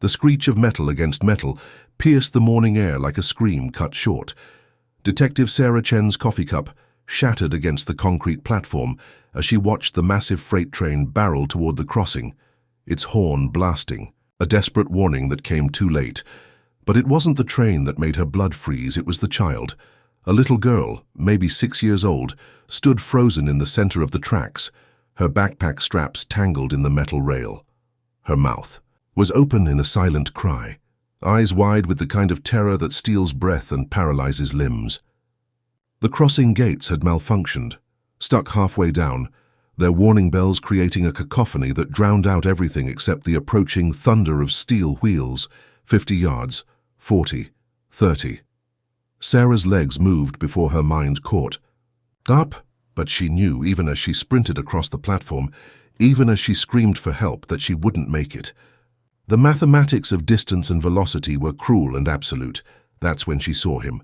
The screech of metal against metal pierced the morning air like a scream cut short. Detective Sarah Chen's coffee cup shattered against the concrete platform as she watched the massive freight train barrel toward the crossing, its horn blasting, a desperate warning that came too late. But it wasn't the train that made her blood freeze, it was the child. A little girl, maybe 6 years old, stood frozen in the center of the tracks, her backpack straps tangled in the metal rail. Her mouth was open in a silent cry, eyes wide with the kind of terror that steals breath and paralyzes limbs. The crossing gates had malfunctioned, stuck halfway down, their warning bells creating a cacophony that drowned out everything except the approaching thunder of steel wheels. 50 yards, 40, 30. Sarah's legs moved before her mind caught. Up, but she knew, even as she sprinted across the platform, even as she screamed for help, that she wouldn't make it. The mathematics of distance and velocity were cruel and absolute. That's when she saw him.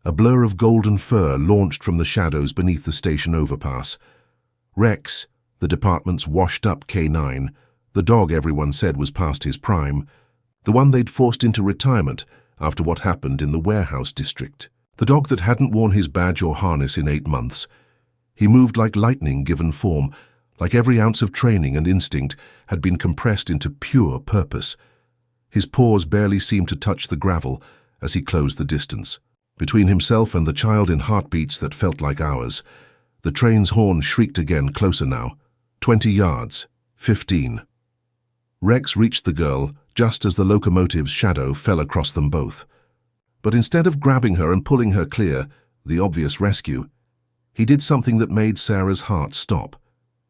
A blur of golden fur launched from the shadows beneath the station overpass. Rex, the department's washed-up K9, the dog everyone said was past his prime, the one they'd forced into retirement after what happened in the warehouse district. The dog that hadn't worn his badge or harness in 8 months. He moved like lightning given form, like every ounce of training and instinct had been compressed into pure purpose. His paws barely seemed to touch the gravel as he closed the distance. Between himself and the child in heartbeats that felt like hours, the train's horn shrieked again, closer now. 20 yards, 15. Rex reached the girl just as the locomotive's shadow fell across them both. But instead of grabbing her and pulling her clear, the obvious rescue, he did something that made Sarah's heart stop.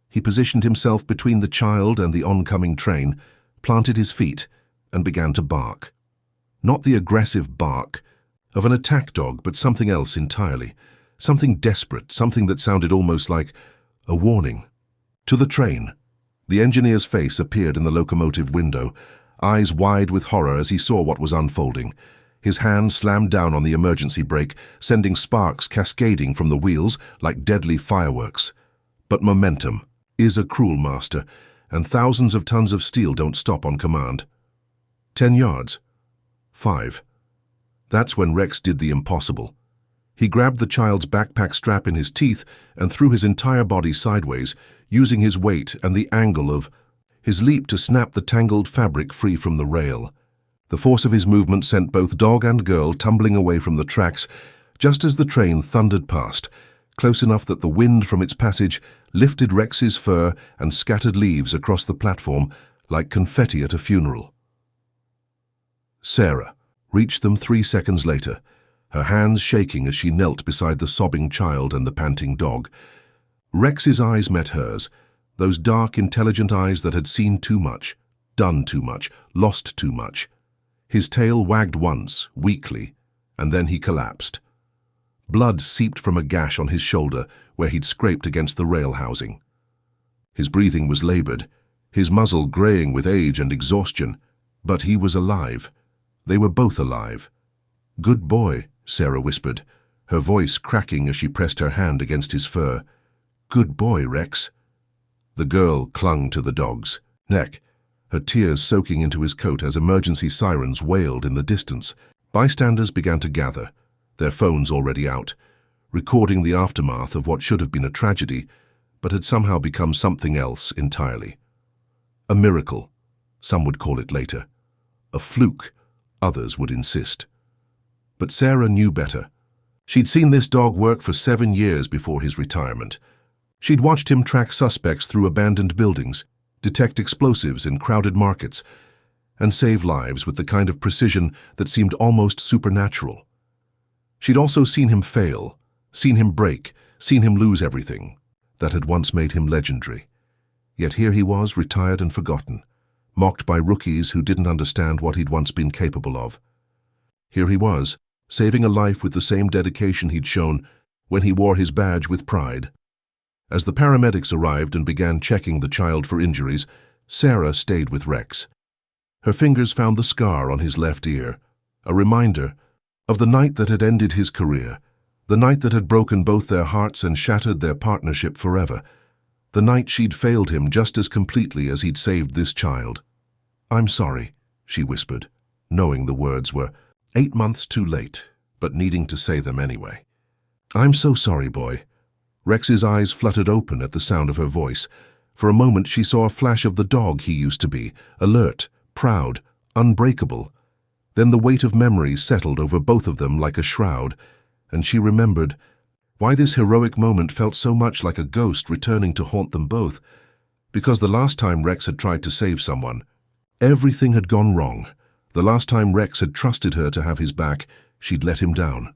He positioned himself between the child and the oncoming train, planted his feet, and began to bark. Not the aggressive bark of an attack dog, but something else entirely. Something desperate, something that sounded almost like a warning. To the train. The engineer's face appeared in the locomotive window, eyes wide with horror as he saw what was unfolding. His hand slammed down on the emergency brake, sending sparks cascading from the wheels like deadly fireworks. But momentum is a cruel master, and thousands of tons of steel don't stop on command. 10 yards. 5. That's when Rex did the impossible. He grabbed the child's backpack strap in his teeth and threw his entire body sideways, using his weight and the angle of his leap to snap the tangled fabric free from the rail. The force of his movement sent both dog and girl tumbling away from the tracks just as the train thundered past, close enough that the wind from its passage lifted Rex's fur and scattered leaves across the platform like confetti at a funeral. Sarah reached them 3 seconds later, her hands shaking as she knelt beside the sobbing child and the panting dog. Rex's eyes met hers, those dark, intelligent eyes that had seen too much, done too much, lost too much. His tail wagged once, weakly, and then he collapsed. Blood seeped from a gash on his shoulder where he'd scraped against the rail housing. His breathing was labored, his muzzle graying with age and exhaustion, but he was alive. They were both alive. "Good boy," Sarah whispered, her voice cracking as she pressed her hand against his fur. "Good boy, Rex." The girl clung to the dog's neck, her tears soaking into his coat as emergency sirens wailed in the distance. Bystanders began to gather, their phones already out, recording the aftermath of what should have been a tragedy, but had somehow become something else entirely. A miracle, some would call it later. A fluke, others would insist. But Sarah knew better. She'd seen this dog work for 7 years before his retirement. She'd watched him track suspects through abandoned buildings, detect explosives in crowded markets, and save lives with the kind of precision that seemed almost supernatural. She'd also seen him fail, seen him break, seen him lose everything that had once made him legendary. Yet here he was, retired and forgotten, mocked by rookies who didn't understand what he'd once been capable of. Here he was, saving a life with the same dedication he'd shown when he wore his badge with pride. As the paramedics arrived and began checking the child for injuries, Sarah stayed with Rex. Her fingers found the scar on his left ear, a reminder of the night that had ended his career, the night that had broken both their hearts and shattered their partnership forever, the night she'd failed him just as completely as he'd saved this child. "I'm sorry," she whispered, knowing the words were 8 months too late, but needing to say them anyway. "I'm so sorry, boy." Rex's eyes fluttered open at the sound of her voice. For a moment she saw a flash of the dog he used to be, alert, proud, unbreakable. Then the weight of memory settled over both of them like a shroud, and she remembered why this heroic moment felt so much like a ghost returning to haunt them both. Because the last time Rex had tried to save someone, everything had gone wrong. The last time Rex had trusted her to have his back, she'd let him down.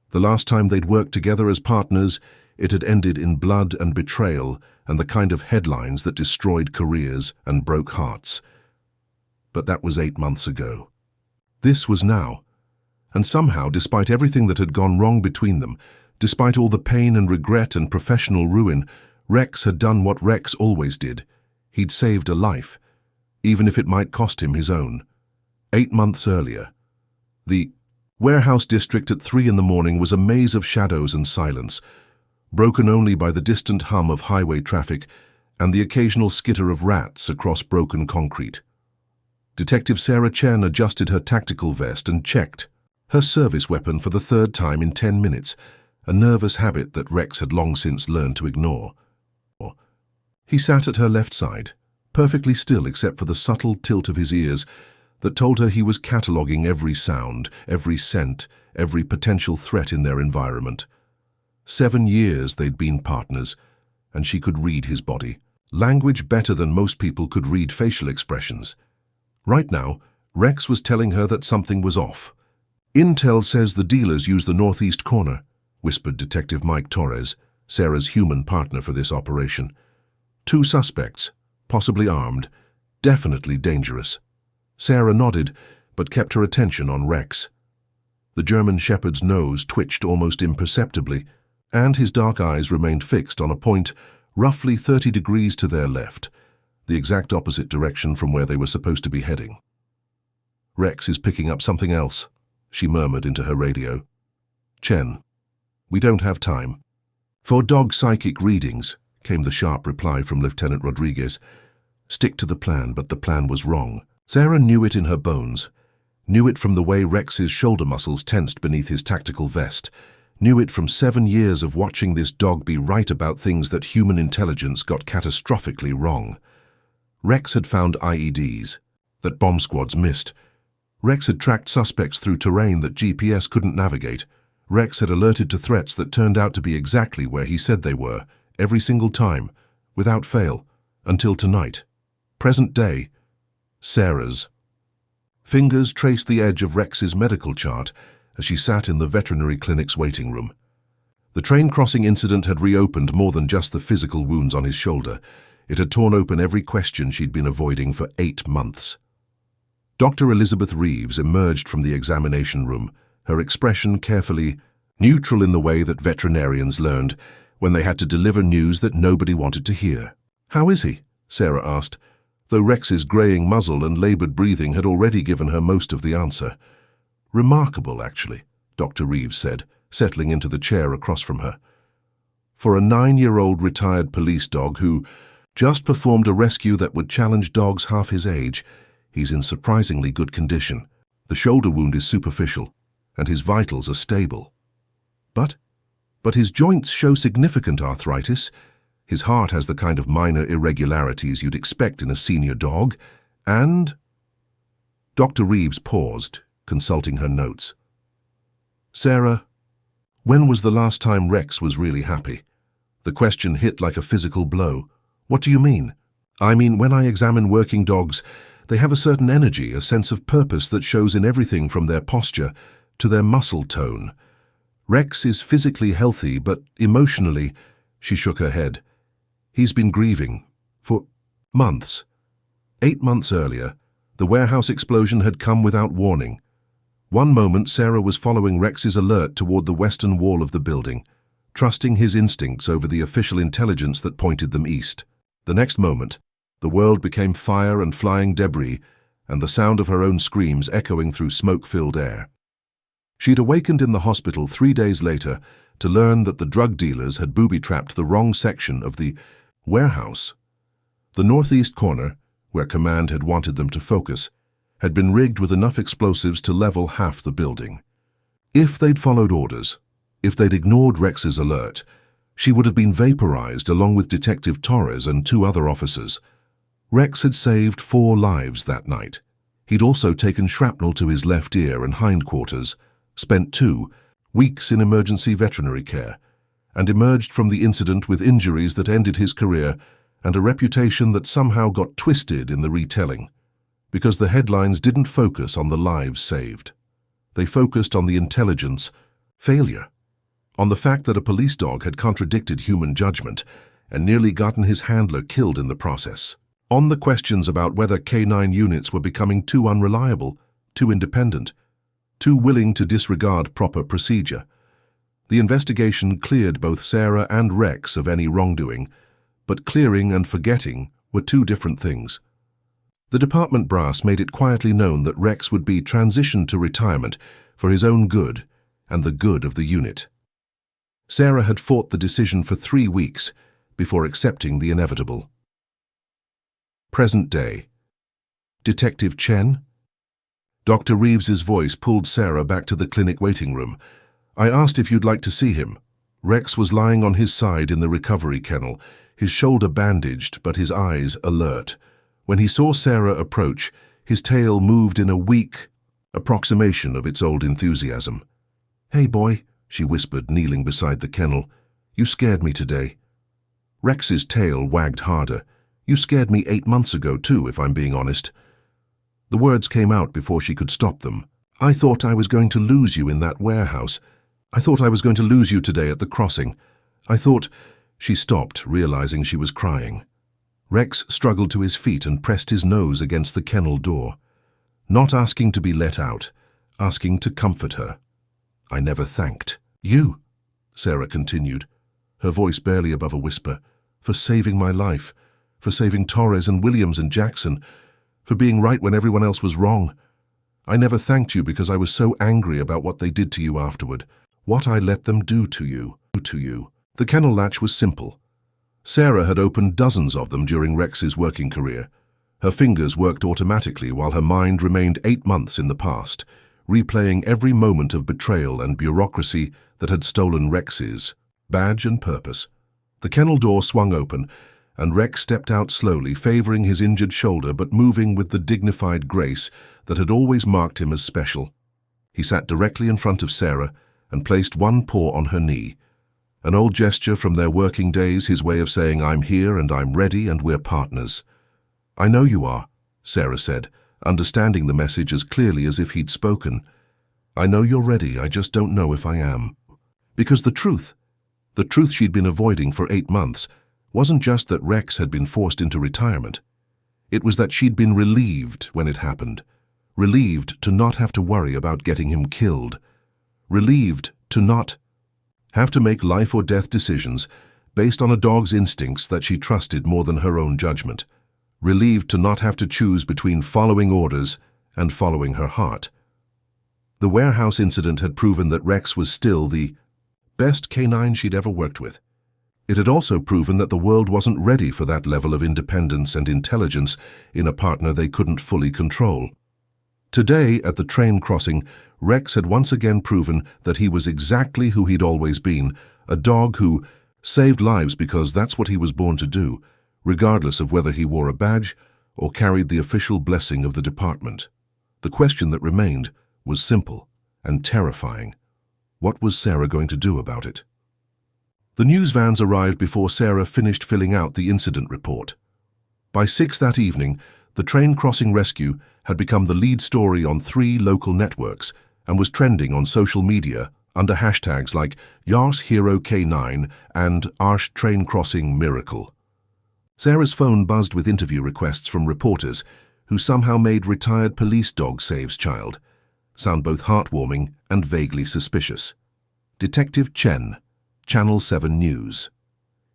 The last time they'd worked together as partners, it had ended in blood and betrayal and the kind of headlines that destroyed careers and broke hearts. But that was 8 months ago. This was now. And somehow, despite everything that had gone wrong between them, despite all the pain and regret and professional ruin, Rex had done what Rex always did. He'd saved a life, even if it might cost him his own. 8 months earlier. The warehouse district at 3 in the morning was a maze of shadows and silence, broken only by the distant hum of highway traffic and the occasional skitter of rats across broken concrete. Detective Sarah Chen adjusted her tactical vest and checked her service weapon for the 3rd time in 10 minutes, a nervous habit that Rex had long since learned to ignore. He sat at her left side, perfectly still except for the subtle tilt of his ears that told her he was cataloguing every sound, every scent, every potential threat in their environment. 7 years they'd been partners, and she could read his body, language better than most people could read facial expressions. Right now, Rex was telling her that something was off. "Intel says the dealers use the northeast corner," whispered Detective Mike Torres, Sarah's human partner for this operation. "2 suspects, possibly armed, definitely dangerous." Sarah nodded, but kept her attention on Rex. The German shepherd's nose twitched almost imperceptibly, and his dark eyes remained fixed on a point roughly 30 degrees to their left, the exact opposite direction from where they were supposed to be heading. "Rex is picking up something else," she murmured into her radio. "Chen, we don't have time." "For dog psychic readings," came the sharp reply from Lieutenant Rodriguez. "Stick to the plan," but the plan was wrong. Sarah knew it in her bones, knew it from the way Rex's shoulder muscles tensed beneath his tactical vest, knew it from 7 years of watching this dog be right about things that human intelligence got catastrophically wrong. Rex had found IEDs that bomb squads missed. Rex had tracked suspects through terrain that GPS couldn't navigate. Rex had alerted to threats that turned out to be exactly where he said they were, every single time, without fail, until tonight. Present day. Sarah's fingers traced the edge of Rex's medical chart as she sat in the veterinary clinic's waiting room. The train crossing incident had reopened more than just the physical wounds on his shoulder. It had torn open every question she'd been avoiding for 8 months. Dr. Elizabeth Reeves emerged from the examination room, her expression carefully neutral in the way that veterinarians learned when they had to deliver news that nobody wanted to hear. "How is he?" Sarah asked, though Rex's graying muzzle and labored breathing had already given her most of the answer. "Remarkable, actually," Dr. Reeves said, settling into the chair across from her. "For a 9-year-old retired police dog who just performed a rescue that would challenge dogs half his age, he's in surprisingly good condition. The shoulder wound is superficial, and his vitals are stable. But his joints show significant arthritis. His heart has the kind of minor irregularities you'd expect in a senior dog, and—" Dr. Reeves paused, consulting her notes. "Sarah, when was the last time Rex was really happy?" The question hit like a physical blow. "What do you mean?" "I mean, when I examine working dogs, they have a certain energy, a sense of purpose that shows in everything from their posture to their muscle tone. Rex is physically healthy, but emotionally," she shook her head, "he's been grieving for months. 8 months earlier, the warehouse explosion had come without warning. One moment, Sarah was following Rex's alert toward the western wall of the building, trusting his instincts over the official intelligence that pointed them east. The next moment, the world became fire and flying debris, and the sound of her own screams echoing through smoke-filled air. She'd awakened in the hospital 3 days later to learn that the drug dealers had booby-trapped the wrong section of the warehouse. The northeast corner, where command had wanted them to focus, had been rigged with enough explosives to level half the building. If they'd followed orders, if they'd ignored Rex's alert, she would have been vaporized along with Detective Torres and 2 other officers. Rex had saved 4 lives that night. He'd also taken shrapnel to his left ear and hindquarters, spent 2 weeks in emergency veterinary care, and emerged from the incident with injuries that ended his career and a reputation that somehow got twisted in the retelling, because the headlines didn't focus on the lives saved. They focused on the intelligence failure, on the fact that a police dog had contradicted human judgment and nearly gotten his handler killed in the process, on the questions about whether K9 units were becoming too unreliable, too independent, too willing to disregard proper procedure. The investigation cleared both Sarah and Rex of any wrongdoing, but clearing and forgetting were 2 different things. The department brass made it quietly known that Rex would be transitioned to retirement for his own good and the good of the unit. Sarah had fought the decision for 3 weeks before accepting the inevitable. Present day. Detective Chen? Dr. Reeves's voice pulled Sarah back to the clinic waiting room. I asked if you'd like to see him. Rex was lying on his side in the recovery kennel, his shoulder bandaged but his eyes alert. When he saw Sarah approach, his tail moved in a weak approximation of its old enthusiasm. Hey, boy, she whispered, kneeling beside the kennel. You scared me today. Rex's tail wagged harder. You scared me 8 months ago, too, if I'm being honest. The words came out before she could stop them. I thought I was going to lose you in that warehouse. I thought I was going to lose you today at the crossing. I thought... She stopped, realizing she was crying. Rex struggled to his feet and pressed his nose against the kennel door. Not asking to be let out, asking to comfort her. I never thanked you, Sarah continued, her voice barely above a whisper, for saving my life, for saving Torres and Williams and Jackson, for being right when everyone else was wrong. I never thanked you because I was so angry about what they did to you afterward, what I let them do to you. The kennel latch was simple. Sarah had opened dozens of them during Rex's working career. Her fingers worked automatically while her mind remained 8 months in the past, replaying every moment of betrayal and bureaucracy that had stolen Rex's badge and purpose. The kennel door swung open, and Rex stepped out slowly, favoring his injured shoulder but moving with the dignified grace that had always marked him as special. He sat directly in front of Sarah and placed one paw on her knee. An old gesture from their working days, his way of saying, I'm here and I'm ready and we're partners. I know you are, Sarah said, understanding the message as clearly as if he'd spoken. I know you're ready, I just don't know if I am. Because the truth she'd been avoiding for 8 months, wasn't just that Rex had been forced into retirement. It was that she'd been relieved when it happened. Relieved to not have to worry about getting him killed. Relieved to not have to make life or death decisions based on a dog's instincts that she trusted more than her own judgment. Relieved to not have to choose between following orders and following her heart. The warehouse incident had proven that Rex was still the best K9 she'd ever worked with. It had also proven that the world wasn't ready for that level of independence and intelligence in a partner they couldn't fully control. Today, at the train crossing, Rex had once again proven that he was exactly who he'd always been, a dog who saved lives because that's what he was born to do, regardless of whether he wore a badge or carried the official blessing of the department. The question that remained was simple and terrifying. What was Sarah going to do about it? The news vans arrived before Sarah finished filling out the incident report. By 6 that evening, the train crossing rescue had become the lead story on 3 local networks and was trending on social media under hashtags like Yars Hero K9 and Arsh Train Crossing Miracle. Sarah's phone buzzed with interview requests from reporters who somehow made retired police dog saves child sound both heartwarming and vaguely suspicious. Detective Chen, Channel 7 News.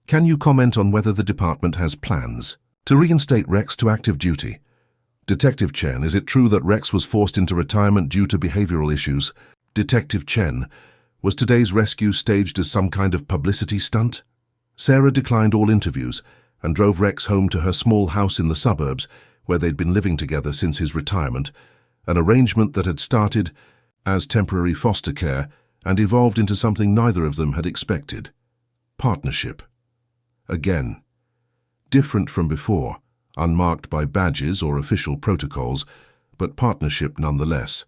Can you comment on whether the department has plans to reinstate Rex to active duty? Detective Chen, is it true that Rex was forced into retirement due to behavioral issues? Detective Chen, was today's rescue staged as some kind of publicity stunt? Sarah declined all interviews and drove Rex home to her small house in the suburbs where they'd been living together since his retirement, an arrangement that had started as temporary foster care and evolved into something neither of them had expected. Partnership. Again. Different from before, unmarked by badges or official protocols, but partnership nonetheless.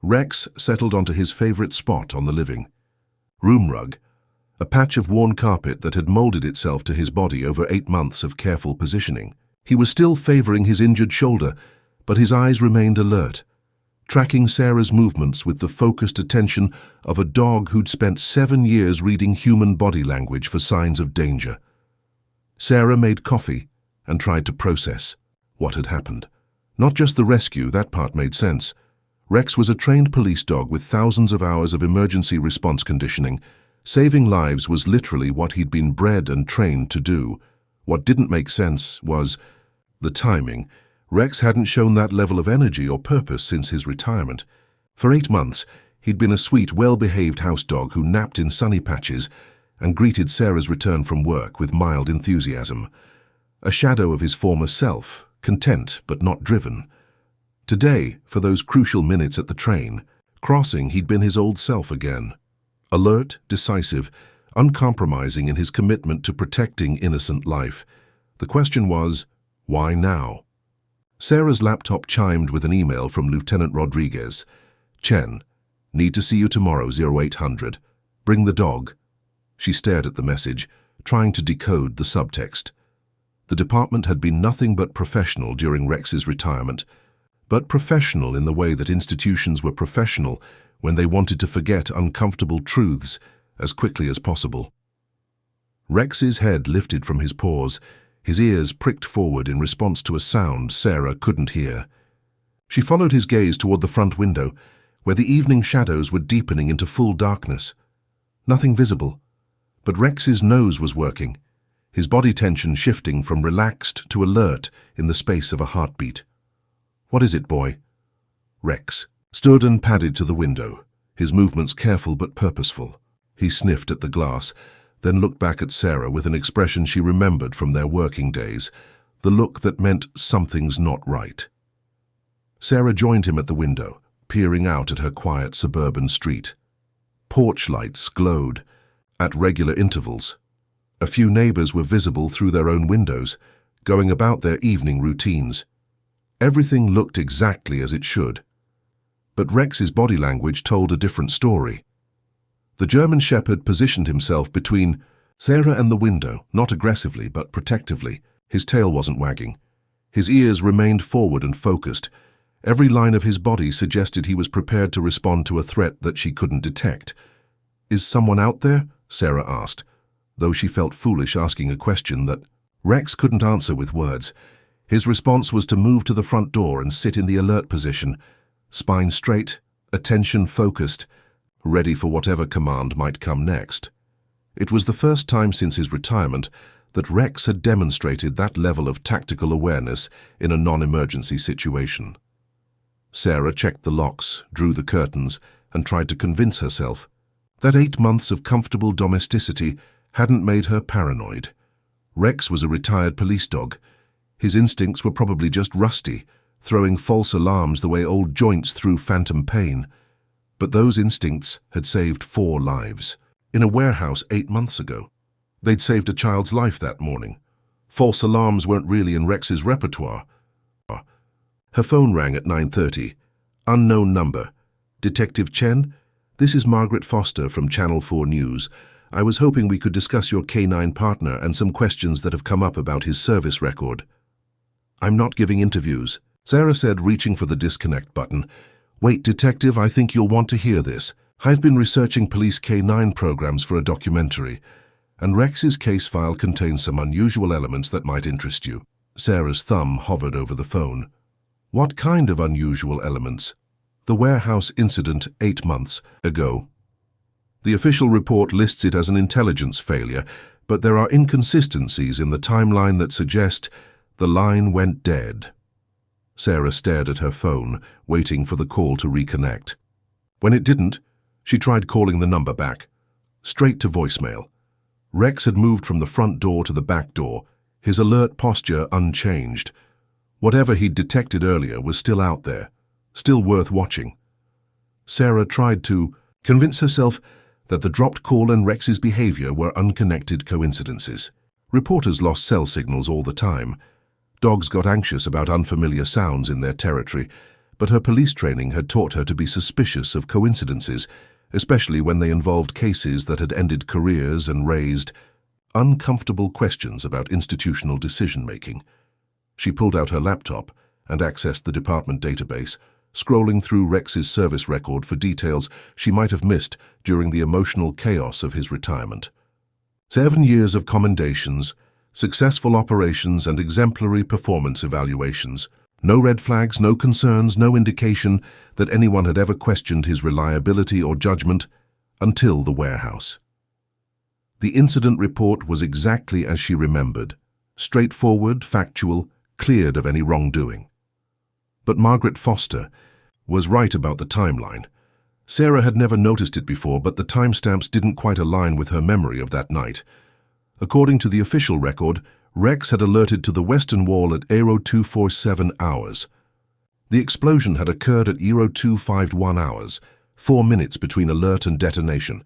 Rex settled onto his favorite spot on the living room rug, a patch of worn carpet that had molded itself to his body over 8 months of careful positioning. He was still favoring his injured shoulder, but his eyes remained alert, tracking Sarah's movements with the focused attention of a dog who'd spent 7 years reading human body language for signs of danger. Sarah made coffee and tried to process what had happened. Not just the rescue, that part made sense. Rex was a trained police dog with thousands of hours of emergency response conditioning. Saving lives was literally what he'd been bred and trained to do. What didn't make sense was the timing. Rex hadn't shown that level of energy or purpose since his retirement. For 8 months, he'd been a sweet, well-behaved house dog who napped in sunny patches and greeted Sarah's return from work with mild enthusiasm. A shadow of his former self, content but not driven. Today, for those crucial minutes at the train crossing, he'd been his old self again. Alert, decisive, uncompromising in his commitment to protecting innocent life. The question was, why now? Sarah's laptop chimed with an email from Lieutenant Rodriguez. Chen, need to see you tomorrow, 0800. Bring the dog. She stared at the message, trying to decode the subtext. The department had been nothing but professional during Rex's retirement, but professional in the way that institutions were professional when they wanted to forget uncomfortable truths as quickly as possible. Rex's head lifted from his paws, his ears pricked forward in response to a sound Sarah couldn't hear. She followed his gaze toward the front window, where the evening shadows were deepening into full darkness. Nothing visible, but Rex's nose was working, his body tension shifting from relaxed to alert in the space of a heartbeat. "What is it, boy?" Rex stood and padded to the window, his movements careful but purposeful. He sniffed at the glass, then looked back at Sarah with an expression she remembered from their working days, the look that meant something's not right. Sarah joined him at the window, peering out at her quiet suburban street. Porch lights glowed at regular intervals. A few neighbors were visible through their own windows, going about their evening routines. Everything looked exactly as it should. But Rex's body language told a different story. The German Shepherd positioned himself between Sarah and the window, not aggressively but protectively. His tail wasn't wagging. His ears remained forward and focused. Every line of his body suggested he was prepared to respond to a threat that she couldn't detect. "Is someone out there?" Sarah asked, though she felt foolish asking a question that Rex couldn't answer with words. His response was to move to the front door and sit in the alert position, spine straight, attention focused, ready for whatever command might come next. It was the first time since his retirement that Rex had demonstrated that level of tactical awareness in a non-emergency situation. Sarah checked the locks, drew the curtains, and tried to convince herself that 8 months of comfortable domesticity hadn't made her paranoid. Rex was a retired police dog. His instincts were probably just rusty, throwing false alarms the way old joints threw phantom pain. But those instincts had saved 4 lives. In a warehouse 8 months ago. They'd saved a child's life that morning. False alarms weren't really in Rex's repertoire. Her phone rang at 9:30. Unknown number. "Detective Chen? This is Margaret Foster from Channel 4 News. I was hoping we could discuss your K9 partner and some questions that have come up about his service record." "I'm not giving interviews," Sarah said, reaching for the disconnect button. "Wait, Detective, I think you'll want to hear this. I've been researching police K9 programs for a documentary, and Rex's case file contains some unusual elements that might interest you." Sarah's thumb hovered over the phone. "What kind of unusual elements?" "The warehouse incident 8 months ago. The official report lists it as an intelligence failure, but there are inconsistencies in the timeline that suggest the line went dead." Sarah stared at her phone, waiting for the call to reconnect. When it didn't, she tried calling the number back. Straight to voicemail. Rex had moved from the front door to the back door, his alert posture unchanged. Whatever he'd detected earlier was still out there, Still worth watching. Sarah tried to convince herself that the dropped call and Rex's behavior were unconnected coincidences. Reporters lost cell signals all the time. Dogs got anxious about unfamiliar sounds in their territory, but her police training had taught her to be suspicious of coincidences, especially when they involved cases that had ended careers and raised uncomfortable questions about institutional decision-making. She pulled out her laptop and accessed the department database, scrolling through Rex's service record for details she might have missed during the emotional chaos of his retirement. 7 years of commendations, successful operations and exemplary performance evaluations. No red flags, no concerns, no indication that anyone had ever questioned his reliability or judgment until the warehouse. The incident report was exactly as she remembered, straightforward, factual, cleared of any wrongdoing. But Margaret Foster was right about the timeline. Sarah had never noticed it before, but the timestamps didn't quite align with her memory of that night. According to the official record, Rex had alerted to the western wall at 0247 hours. The explosion had occurred at 0251 hours, 4 minutes between alert and detonation.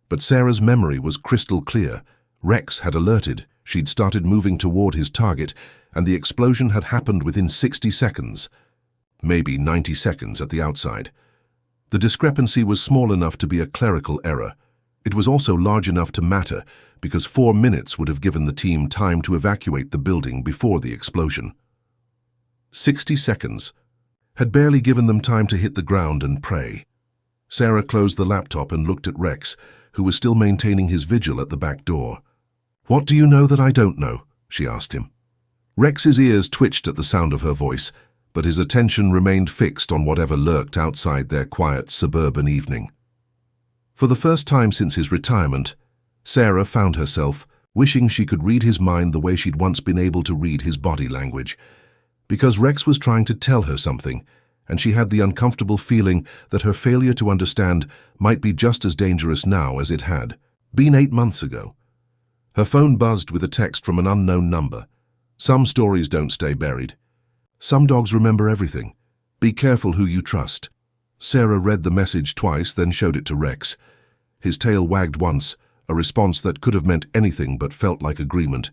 But Sarah's memory was crystal clear. Rex had alerted, she'd started moving toward his target, and the explosion had happened within 60 seconds. Maybe 90 seconds at the outside. The discrepancy was small enough to be a clerical error. It was also large enough to matter, because 4 minutes would have given the team time to evacuate the building before the explosion. 60 seconds had barely given them time to hit the ground and pray. Sarah closed the laptop and looked at Rex, who was still maintaining his vigil at the back door. "What do you know that I don't know?" she asked him. Rex's ears twitched at the sound of her voice, but his attention remained fixed on whatever lurked outside their quiet suburban evening. For the first time since his retirement, Sarah found herself wishing she could read his mind the way she'd once been able to read his body language, because Rex was trying to tell her something, and she had the uncomfortable feeling that her failure to understand might be just as dangerous now as it had been 8 months ago. Her phone buzzed with a text from an unknown number. "Some stories don't stay buried. Some dogs remember everything. Be careful who you trust." Sarah read the message twice, then showed it to Rex. His tail wagged once, a response that could have meant anything but felt like agreement.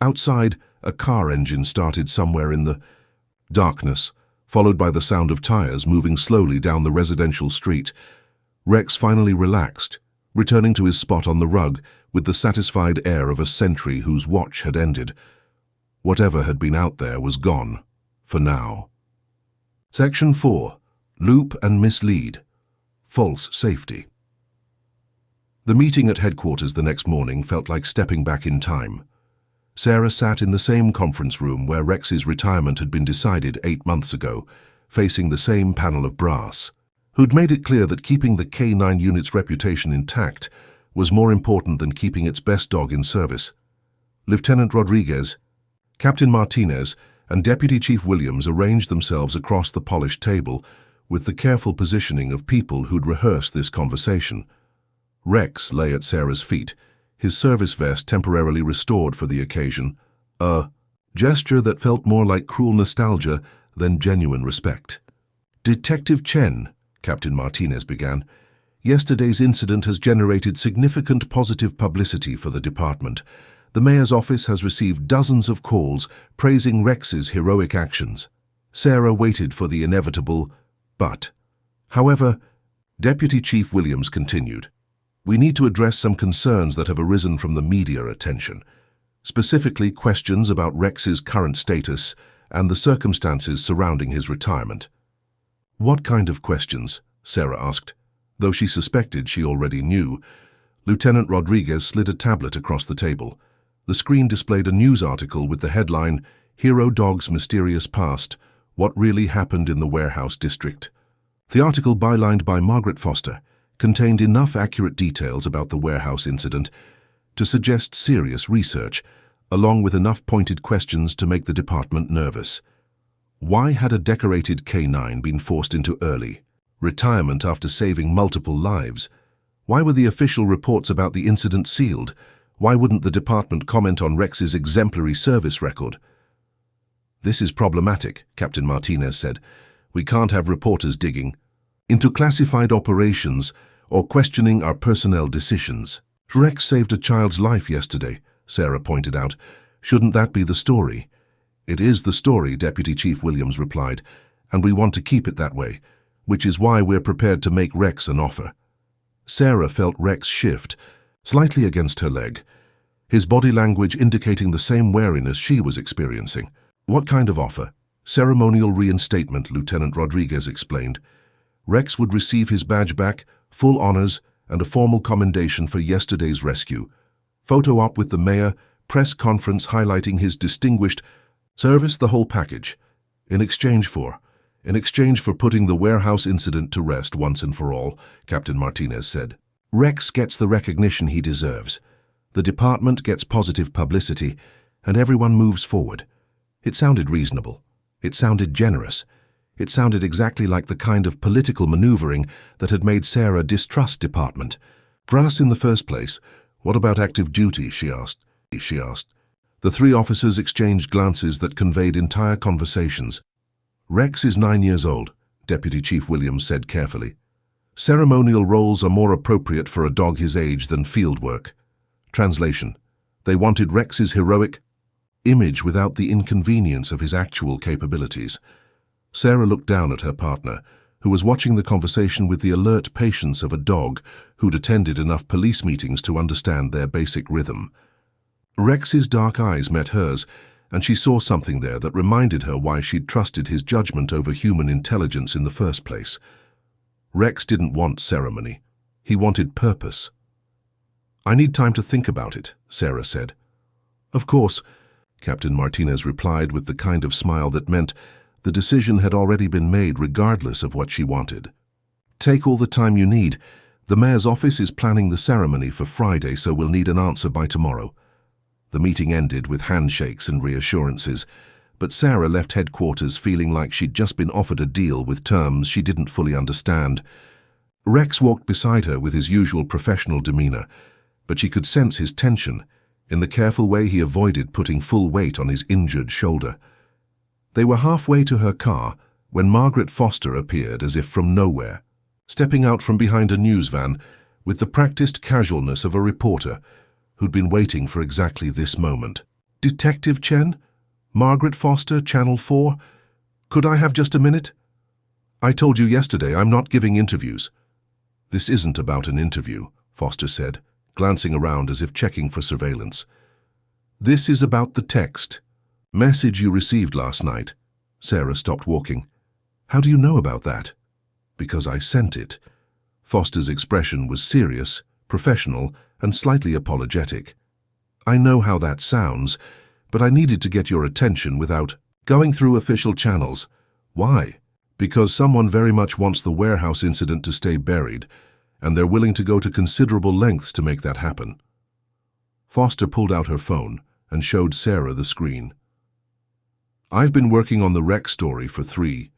Outside, a car engine started somewhere in the darkness, followed by the sound of tires moving slowly down the residential street. Rex finally relaxed, returning to his spot on the rug with the satisfied air of a sentry whose watch had ended. Whatever had been out there was gone, for now. Section 4. Loop and mislead. False safety. The meeting at headquarters the next morning felt like stepping back in time. Sarah sat in the same conference room where Rex's retirement had been decided 8 months ago, facing the same panel of brass, who'd made it clear that keeping the K9 unit's reputation intact was more important than keeping its best dog in service. Lieutenant Rodriguez, Captain Martinez, and Deputy Chief Williams arranged themselves across the polished table with the careful positioning of people who'd rehearsed this conversation. Rex lay at Sarah's feet, his service vest temporarily restored for the occasion, a gesture that felt more like cruel nostalgia than genuine respect. "Detective Chen," Captain Martinez began, "yesterday's incident has generated significant positive publicity for the department. The mayor's office has received dozens of calls praising Rex's heroic actions." Sarah waited for the inevitable but. However, Deputy Chief Williams continued, "We need to address some concerns that have arisen from the media attention, specifically questions about Rex's current status and the circumstances surrounding his retirement." "What kind of questions?" Sarah asked, though she suspected she already knew. Lieutenant Rodriguez slid a tablet across the table. The screen displayed a news article with the headline, "Hero Dog's Mysterious Past, What Really Happened in the Warehouse District." The article, bylined by Margaret Foster, contained enough accurate details about the warehouse incident to suggest serious research, along with enough pointed questions to make the department nervous. Why had a decorated K9 been forced into early retirement after saving multiple lives? Why were the official reports about the incident sealed? Why wouldn't the department comment on Rex's exemplary service record? "This is problematic," Captain Martinez said. We can't have reporters digging into classified operations or questioning our personnel decisions. Rex saved a child's life yesterday, Sarah pointed out. Shouldn't that be the story? It is the story, Deputy Chief Williams replied, and we want to keep it that way, which is why we're prepared to make Rex an offer. Sarah felt Rex shift, slightly against her leg, his body language indicating the same wariness she was experiencing. What kind of offer? Ceremonial reinstatement, Lieutenant Rodriguez explained. Rex would receive his badge back, full honors, and a formal commendation for yesterday's rescue. Photo op with the mayor, press conference highlighting his distinguished service, the whole package. In exchange for putting the warehouse incident to rest once and for all, Captain Martinez said. Rex gets the recognition he deserves. The department gets positive publicity, and everyone moves forward. It sounded reasonable. It sounded generous. It sounded exactly like the kind of political maneuvering that had made Sarah distrust department. For us in the first place, what about active duty, she asked. The three officers exchanged glances that conveyed entire conversations. Rex is 9 years old, Deputy Chief Williams said carefully. Ceremonial roles are more appropriate for a dog his age than field work. Translation: they wanted Rex's heroic image without the inconvenience of his actual capabilities. Sarah looked down at her partner, who was watching the conversation with the alert patience of a dog who'd attended enough police meetings to understand their basic rhythm. Rex's dark eyes met hers, and she saw something there that reminded her why she'd trusted his judgment over human intelligence in the first place. Rex didn't want ceremony. He wanted purpose. I need time to think about it, Sarah said. Of course, Captain Martinez replied with the kind of smile that meant the decision had already been made regardless of what she wanted. Take all the time you need. The mayor's office is planning the ceremony for Friday, so we'll need an answer by tomorrow. The meeting ended with handshakes and reassurances, but Sarah left headquarters feeling like she'd just been offered a deal with terms she didn't fully understand. Rex walked beside her with his usual professional demeanor, but she could sense his tension in the careful way he avoided putting full weight on his injured shoulder. They were halfway to her car when Margaret Foster appeared as if from nowhere, stepping out from behind a news van with the practiced casualness of a reporter who'd been waiting for exactly this moment. Detective Chen? Margaret Foster, Channel 4? Could I have just a minute? I told you yesterday I'm not giving interviews. This isn't about an interview, Foster said, glancing around as if checking for surveillance. This is about the text message you received last night. Sarah stopped walking. How do you know about that? Because I sent it. Foster's expression was serious, professional, and slightly apologetic. I know how that sounds, but I needed to get your attention without going through official channels. Why? Because someone very much wants the warehouse incident to stay buried, and they're willing to go to considerable lengths to make that happen. Foster pulled out her phone and showed Sarah the screen. I've been working on the Rex story for 3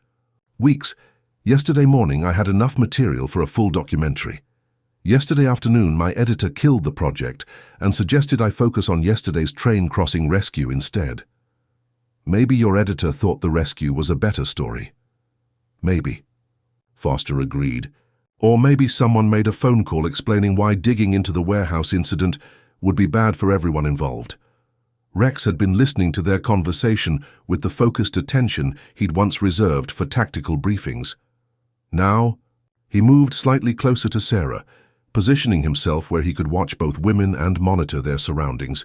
weeks. Yesterday morning I had enough material for a full documentary. Yesterday afternoon my editor killed the project and suggested I focus on yesterday's train crossing rescue instead. Maybe your editor thought the rescue was a better story. Maybe. Foster agreed. Or maybe someone made a phone call explaining why digging into the warehouse incident would be bad for everyone involved. Rex had been listening to their conversation with the focused attention he'd once reserved for tactical briefings. Now, he moved slightly closer to Sarah, positioning himself where he could watch both women and monitor their surroundings,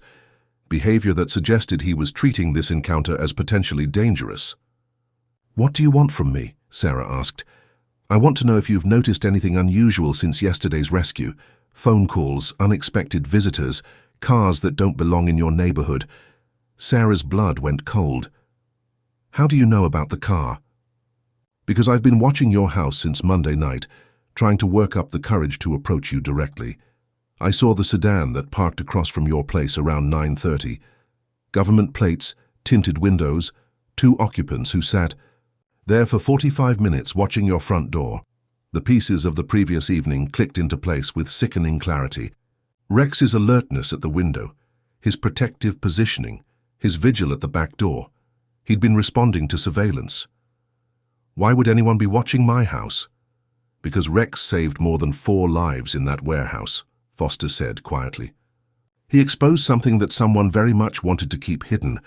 behavior that suggested he was treating this encounter as potentially dangerous. What do you want from me? Sarah asked. I want to know if you've noticed anything unusual since yesterday's rescue. Phone calls, unexpected visitors, cars that don't belong in your neighborhood. Sarah's blood went cold. How do you know about the car? Because I've been watching your house since Monday night, trying to work up the courage to approach you directly. I saw the sedan that parked across from your place around 9:30. Government plates, tinted windows, 2 occupants who sat there for 45 minutes watching your front door. The pieces of the previous evening clicked into place with sickening clarity. Rex's alertness at the window, his protective positioning, his vigil at the back door. He'd been responding to surveillance. Why would anyone be watching my house? Because Rex saved more than 4 lives in that warehouse, Foster said quietly. He exposed something that someone very much wanted to keep hidden,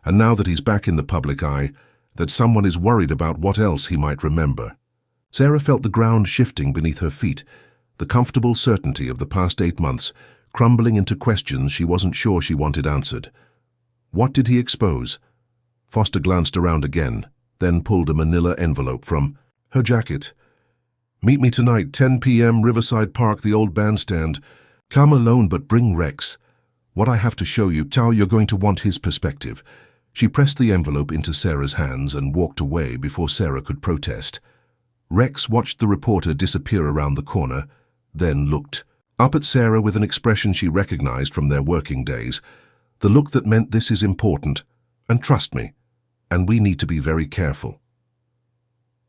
and now that he's back in the public eye, that someone is worried about what else he might remember. Sarah felt the ground shifting beneath her feet, the comfortable certainty of the past 8 months crumbling into questions she wasn't sure she wanted answered. What did he expose? Foster glanced around again, then pulled a manila envelope from her jacket. Meet me tonight, 10 p.m., Riverside Park, the old bandstand. Come alone, but bring Rex. What I have to show you, Tao, you're going to want his perspective. She pressed the envelope into Sarah's hands and walked away before Sarah could protest. Rex watched the reporter disappear around the corner, then looked up at Sarah with an expression she recognized from their working days, the look that meant this is important, and trust me, and we need to be very careful.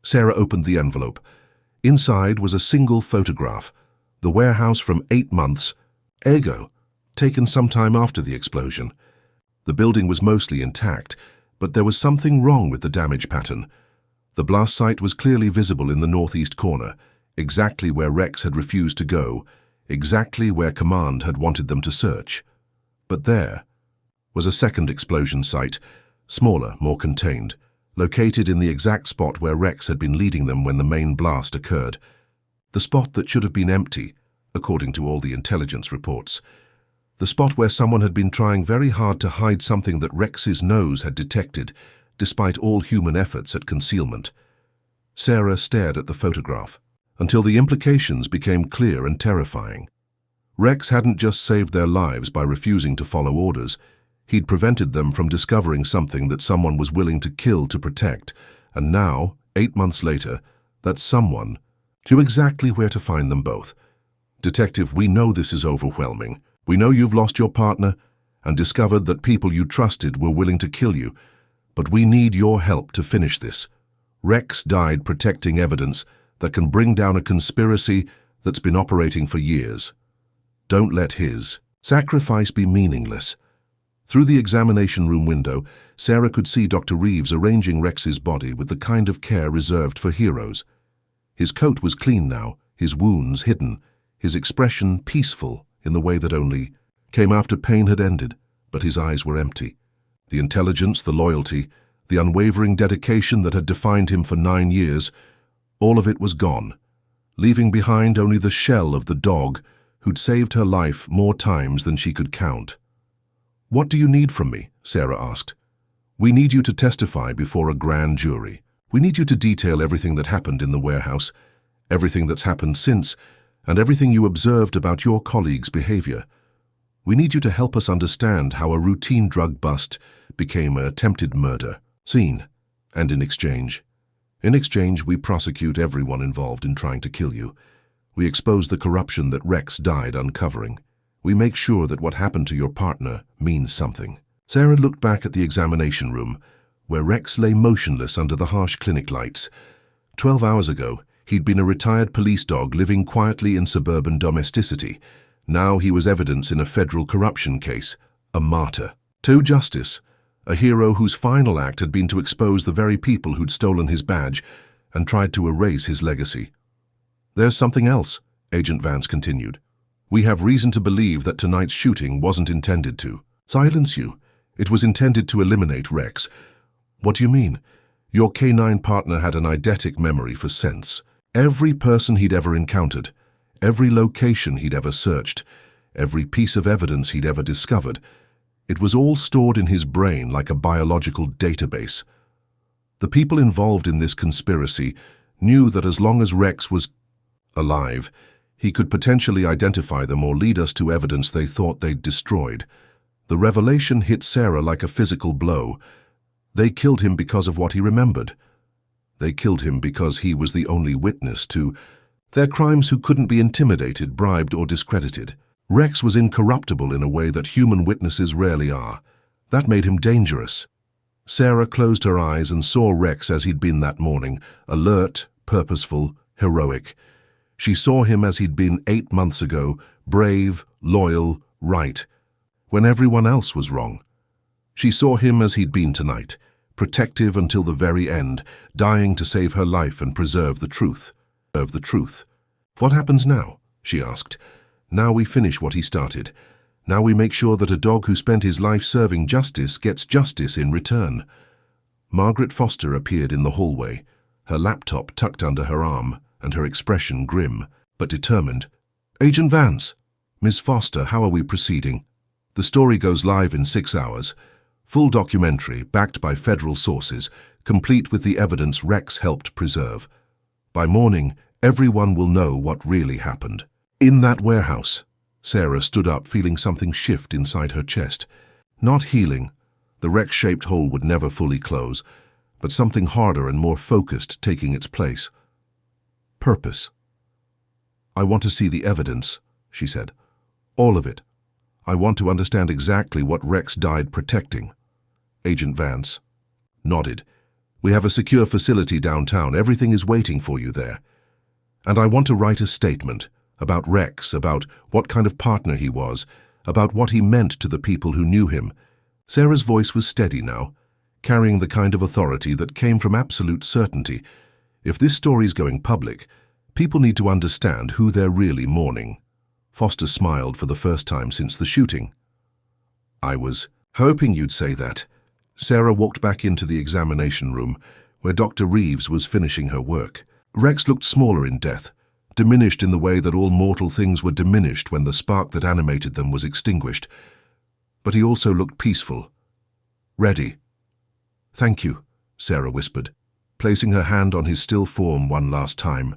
Sarah opened the envelope. Inside was a single photograph, the warehouse from 8 months ago, taken some time after the explosion. The building was mostly intact, but there was something wrong with the damage pattern. The blast site was clearly visible in the northeast corner, exactly where Rex had refused to go, exactly where Command had wanted them to search. But there was a second explosion site, smaller, more contained, located in the exact spot where Rex had been leading them when the main blast occurred. The spot that should have been empty, according to all the intelligence reports. The spot where someone had been trying very hard to hide something that Rex's nose had detected, despite all human efforts at concealment. Sarah stared at the photograph, until the implications became clear and terrifying. Rex hadn't just saved their lives by refusing to follow orders. He'd prevented them from discovering something that someone was willing to kill to protect, and now, 8 months later, that someone knew exactly where to find them both. Detective, we know this is overwhelming. We know you've lost your partner and discovered that people you trusted were willing to kill you, but we need your help to finish this. Rex died protecting evidence that can bring down a conspiracy that's been operating for years. Don't let his sacrifice be meaningless. Through the examination room window, Sarah could see Dr. Reeves arranging Rex's body with the kind of care reserved for heroes. His coat was clean now, his wounds hidden, his expression peaceful in the way that only came after pain had ended, but his eyes were empty. The intelligence, the loyalty, the unwavering dedication that had defined him for 9 years, all of it was gone, leaving behind only the shell of the dog who'd saved her life more times than she could count. What do you need from me? Sarah asked. We need you to testify before a grand jury. We need you to detail everything that happened in the warehouse, everything that's happened since, and everything you observed about your colleagues' behavior. We need you to help us understand how a routine drug bust became an attempted murder scene, and in exchange, we prosecute everyone involved in trying to kill you. We expose the corruption that Rex died uncovering. We make sure that what happened to your partner means something. Sarah looked back at the examination room, where Rex lay motionless under the harsh clinic lights. 12 hours ago, he'd been a retired police dog living quietly in suburban domesticity. Now he was evidence in a federal corruption case, a martyr to justice, a hero whose final act had been to expose the very people who'd stolen his badge and tried to erase his legacy. There's something else, Agent Vance continued. We have reason to believe that tonight's shooting wasn't intended to silence you. It was intended to eliminate Rex. What do you mean? Your K9 partner had an eidetic memory for sense. Every person he'd ever encountered, every location he'd ever searched, every piece of evidence he'd ever discovered, it was all stored in his brain like a biological database. The people involved in this conspiracy knew that as long as Rex was alive, he could potentially identify them or lead us to evidence they thought they'd destroyed. The revelation hit Sarah like a physical blow. They killed him because of what he remembered. They killed him because he was the only witness to their crimes who couldn't be intimidated, bribed, or discredited. Rex was incorruptible in a way that human witnesses rarely are. That made him dangerous. Sarah closed her eyes and saw Rex as he'd been that morning, alert, purposeful, heroic. She saw him as he'd been 8 months ago, brave, loyal, right, when everyone else was wrong. She saw him as he'd been tonight, protective until the very end, dying to save her life and preserve the truth. What happens now? She asked. Now we finish what he started. Now we make sure that a dog who spent his life serving justice gets justice in return. Margaret Foster appeared in the hallway, her laptop tucked under her arm and her expression grim but determined. Agent Vance. Ms. Foster, how are we proceeding? The story goes live in 6 hours. Full documentary, backed by federal sources, complete with the evidence Rex helped preserve. By morning, everyone will know what really happened. In that warehouse. Sarah stood up, feeling something shift inside her chest. Not healing. The Rex-shaped hole would never fully close, but something harder and more focused taking its place. Purpose. I want to see the evidence, she said. All of it. I want to understand exactly what Rex died protecting. Agent Vance nodded. We have a secure facility downtown. Everything is waiting for you there. And I want to write a statement about Rex, about what kind of partner he was, about what he meant to the people who knew him. Sarah's voice was steady now, carrying the kind of authority that came from absolute certainty. If this story's going public, people need to understand who they're really mourning. Foster smiled for the first time since the shooting. I was hoping you'd say that. Sarah walked back into the examination room, where Dr. Reeves was finishing her work. Rex looked smaller in death, diminished in the way that all mortal things were diminished when the spark that animated them was extinguished. But he also looked peaceful. Ready. Thank you, Sarah whispered, placing her hand on his still form one last time.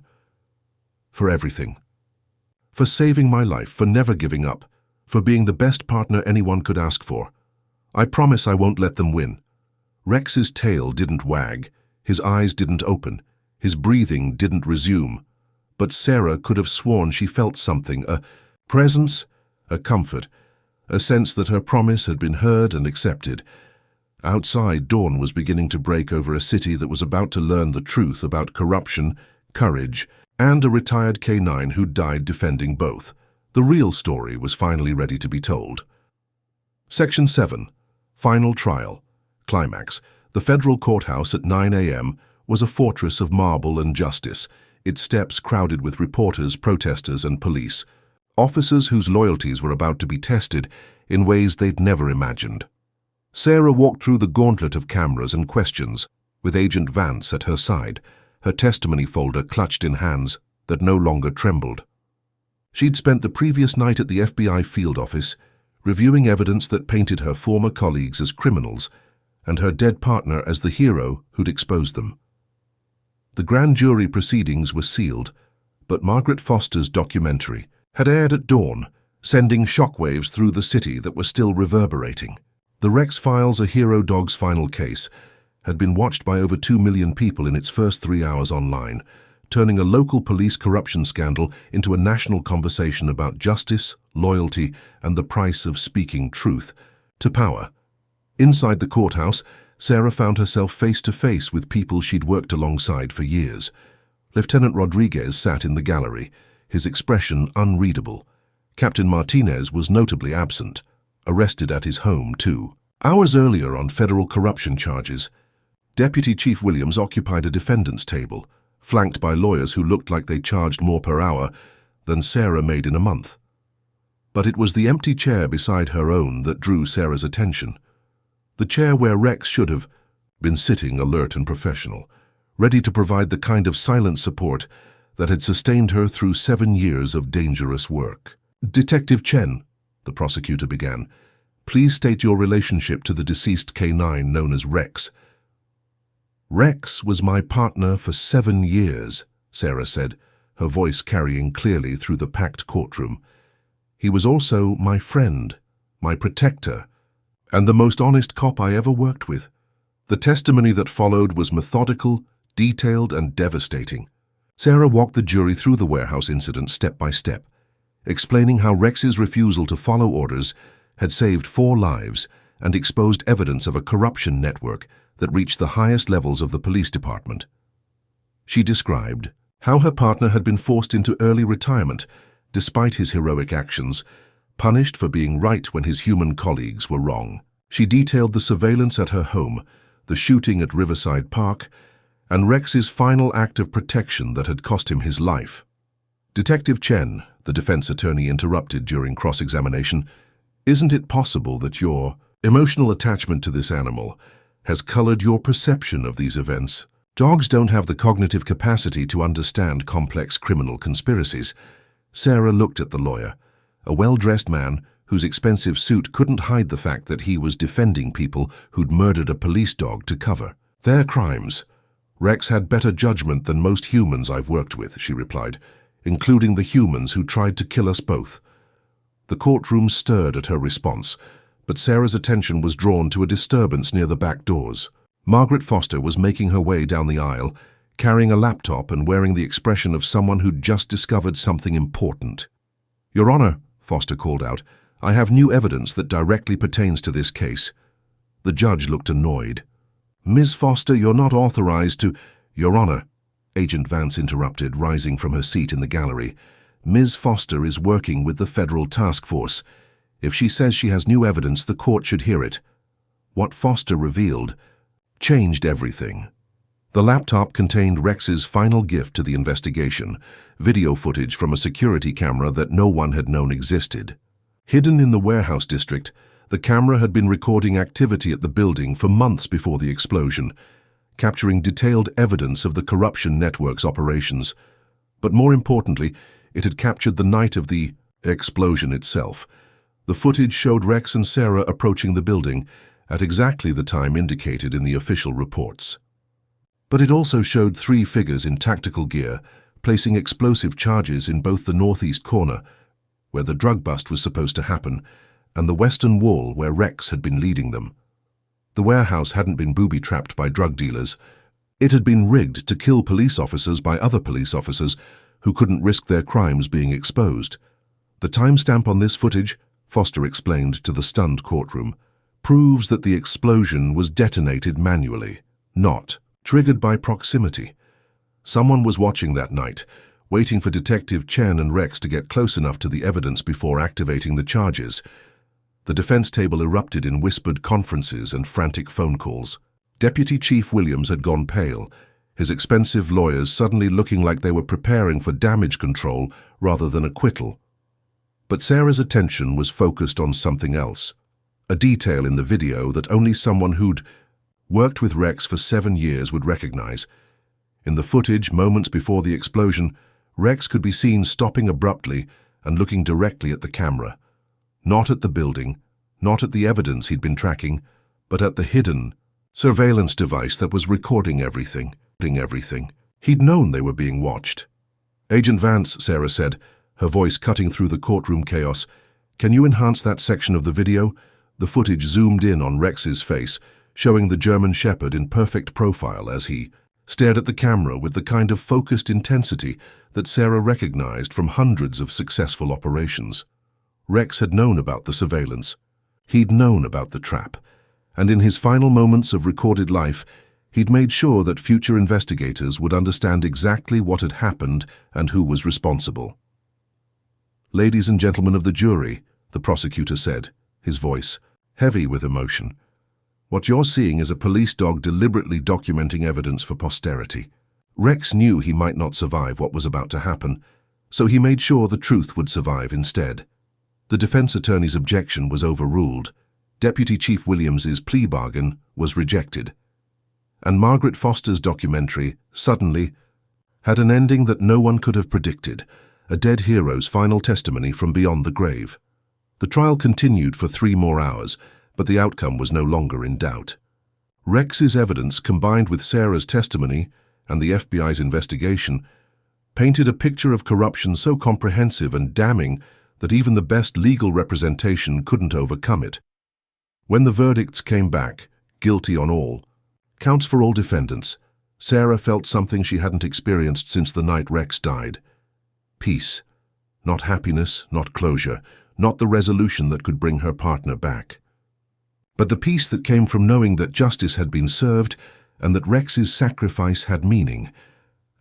For everything. For saving my life, for never giving up, for being the best partner anyone could ask for. I promise I won't let them win. Rex's tail didn't wag, his eyes didn't open, his breathing didn't resume. But Sarah could have sworn she felt something, a presence, a comfort, a sense that her promise had been heard and accepted. Outside, dawn was beginning to break over a city that was about to learn the truth about corruption, courage, and a retired K9 who died defending both. The real story was finally ready to be told. Section 7. Final Trial. Climax. The federal courthouse at 9 a.m. was a fortress of marble and justice, its steps crowded with reporters, protesters, and police. Officers whose loyalties were about to be tested in ways they'd never imagined. Sarah walked through the gauntlet of cameras and questions, with Agent Vance at her side, her testimony folder clutched in hands that no longer trembled. She'd spent the previous night at the FBI field office, reviewing evidence that painted her former colleagues as criminals and her dead partner as the hero who'd exposed them. The grand jury proceedings were sealed, but Margaret Foster's documentary had aired at dawn, sending shockwaves through the city that were still reverberating. The Rex Files, A Hero Dog's Final Case, had been watched by over 2 million people in its first 3 hours online, turning a local police corruption scandal into a national conversation about justice, loyalty, and the price of speaking truth to power. Inside the courthouse, Sarah found herself face to face with people she'd worked alongside for years. Lieutenant Rodriguez sat in the gallery, his expression unreadable. Captain Martinez was notably absent, arrested at his home too. Hours earlier on federal corruption charges, Deputy Chief Williams occupied a defendant's table, flanked by lawyers who looked like they charged more per hour than Sarah made in a month. But it was the empty chair beside her own that drew Sarah's attention. The chair where Rex should have been sitting, alert and professional, ready to provide the kind of silent support that had sustained her through 7 years of dangerous work. Detective Chen, the prosecutor began, please state your relationship to the deceased K9 known as Rex. Rex was my partner for 7 years, Sarah said, her voice carrying clearly through the packed courtroom. He was also my friend, my protector, and the most honest cop I ever worked with. The testimony that followed was methodical, detailed, and devastating. Sarah walked the jury through the warehouse incident step by step, explaining how Rex's refusal to follow orders had saved 4 lives and exposed evidence of a corruption network that reached the highest levels of the police department. She described how her partner had been forced into early retirement despite his heroic actions, punished for being right when his human colleagues were wrong. She detailed the surveillance at her home, the shooting at Riverside Park, and Rex's final act of protection that had cost him his life. Detective Chen, the defense attorney interrupted during cross-examination, isn't it possible that your emotional attachment to this animal has colored your perception of these events? Dogs don't have the cognitive capacity to understand complex criminal conspiracies. Sarah looked at the lawyer, a well-dressed man whose expensive suit couldn't hide the fact that he was defending people who'd murdered a police dog to cover their crimes. Rex had better judgment than most humans I've worked with, she replied, including the humans who tried to kill us both. The courtroom stirred at her response, but Sarah's attention was drawn to a disturbance near the back doors. Margaret Foster was making her way down the aisle, carrying a laptop and wearing the expression of someone who'd just discovered something important. "Your Honor," Foster called out, "I have new evidence that directly pertains to this case." The judge looked annoyed. "Ms. Foster, you're not authorized to—" "Your Honor," Agent Vance interrupted, rising from her seat in the gallery. "Ms. Foster is working with the federal task force. If she says she has new evidence, the court should hear it." What Foster revealed changed everything. The laptop contained Rex's final gift to the investigation, video footage from a security camera that no one had known existed. Hidden in the warehouse district, the camera had been recording activity at the building for months before the explosion, capturing detailed evidence of the corruption network's operations. But more importantly, it had captured the night of the explosion itself. The footage showed Rex and Sarah approaching the building at exactly the time indicated in the official reports. But it also showed three figures in tactical gear, placing explosive charges in both the northeast corner, where the drug bust was supposed to happen, and the western wall where Rex had been leading them. The warehouse hadn't been booby-trapped by drug dealers. It had been rigged to kill police officers by other police officers who couldn't risk their crimes being exposed. The timestamp on this footage, Foster explained to the stunned courtroom, proves that the explosion was detonated manually, not triggered by proximity. Someone was watching that night, waiting for Detective Chen and Rex to get close enough to the evidence before activating the charges. The defense table erupted in whispered conferences and frantic phone calls. Deputy Chief Williams had gone pale, his expensive lawyers suddenly looking like they were preparing for damage control rather than acquittal. But Sarah's attention was focused on something else, a detail in the video that only someone who'd worked with Rex for 7 years would recognize. In the footage, moments before the explosion, Rex could be seen stopping abruptly and looking directly at the camera. Not at the building, not at the evidence he'd been tracking, but at the hidden surveillance device that was recording everything. He'd known they were being watched. "Agent Vance," Sarah said, her voice cutting through the courtroom chaos, "can you enhance that section of the video?" The footage zoomed in on Rex's face, showing the German Shepherd in perfect profile as he stared at the camera with the kind of focused intensity that Sarah recognized from hundreds of successful operations. Rex had known about the surveillance. He'd known about the trap. And in his final moments of recorded life, he'd made sure that future investigators would understand exactly what had happened and who was responsible. "Ladies and gentlemen of the jury," the prosecutor said, his voice heavy with emotion, "what you're seeing is a police dog deliberately documenting evidence for posterity. Rex knew he might not survive what was about to happen, so he made sure the truth would survive instead." The defense attorney's objection was overruled. Deputy Chief Williams's plea bargain was rejected. And Margaret Foster's documentary, suddenly, had an ending that no one could have predicted, a dead hero's final testimony from beyond the grave. The trial continued for 3 more hours, but the outcome was no longer in doubt. Rex's evidence, combined with Sarah's testimony and the FBI's investigation, painted a picture of corruption so comprehensive and damning that even the best legal representation couldn't overcome it. When the verdicts came back, guilty on all, counts for all defendants, Sarah felt something she hadn't experienced since the night Rex died. Peace. Not happiness, not closure, not the resolution that could bring her partner back. But the peace that came from knowing that justice had been served and that Rex's sacrifice had meaning.